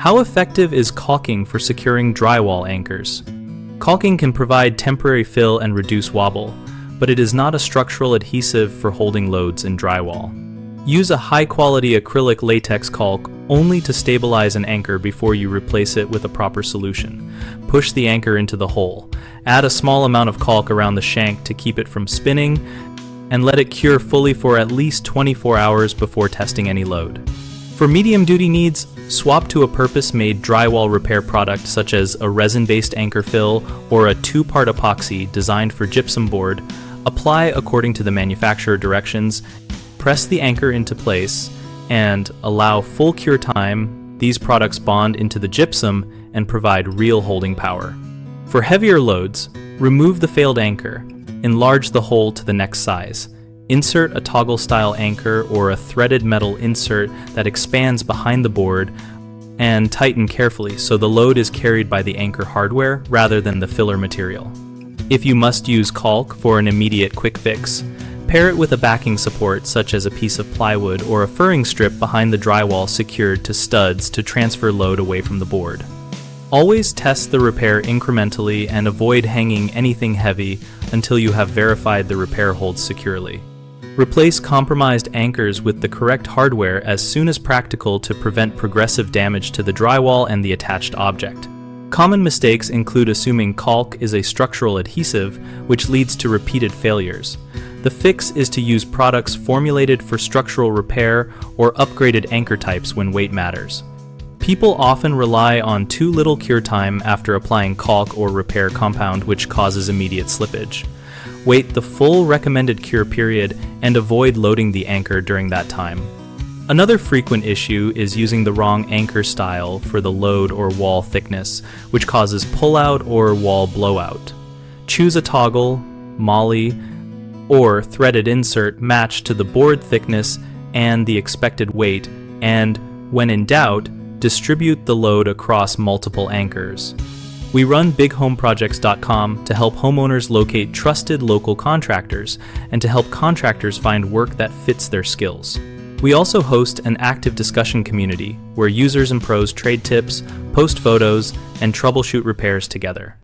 How effective is caulking for securing drywall anchors? Caulking can provide temporary fill and reduce wobble, but it is not a structural adhesive for holding loads in drywall. Use a high-quality acrylic latex caulk only to stabilize an anchor before you replace it with a proper solution. Push the anchor into the hole. Add a small amount of caulk around the shank to keep it from spinning, and let it cure fully for at least 24 hours before testing any load. For medium-duty needs, swap to a purpose-made drywall repair product such as a resin-based anchor fill or a two-part epoxy designed for gypsum board. Apply according to the manufacturer directions, press the anchor into place, and allow full cure time. These products bond into the gypsum and provide real holding power. For heavier loads, remove the failed anchor, enlarge the hole to the next size. Insert a toggle-style anchor or a threaded metal insert that expands behind the board, and tighten carefully so the load is carried by the anchor hardware rather than the filler material. If you must use caulk for an immediate quick fix, pair it with a backing support such as a piece of plywood or a furring strip behind the drywall secured to studs to transfer load away from the board. Always test the repair incrementally and avoid hanging anything heavy until you have verified the repair holds securely. Replace compromised anchors with the correct hardware as soon as practical to prevent progressive damage to the drywall and the attached object. Common mistakes include assuming caulk is a structural adhesive, which leads to repeated failures. The fix is to use products formulated for structural repair or upgraded anchor types when weight matters. People often rely on too little cure time after applying caulk or repair compound, which causes immediate slippage. Wait the full recommended cure period and avoid loading the anchor during that time. Another frequent issue is using the wrong anchor style for the load or wall thickness, which causes pullout or wall blowout. Choose a toggle, molly, or threaded insert matched to the board thickness and the expected weight, and, when in doubt, distribute the load across multiple anchors. We run bighomeprojects.com to help homeowners locate trusted local contractors and to help contractors find work that fits their skills. We also host an active discussion community where users and pros trade tips, post photos, and troubleshoot repairs together.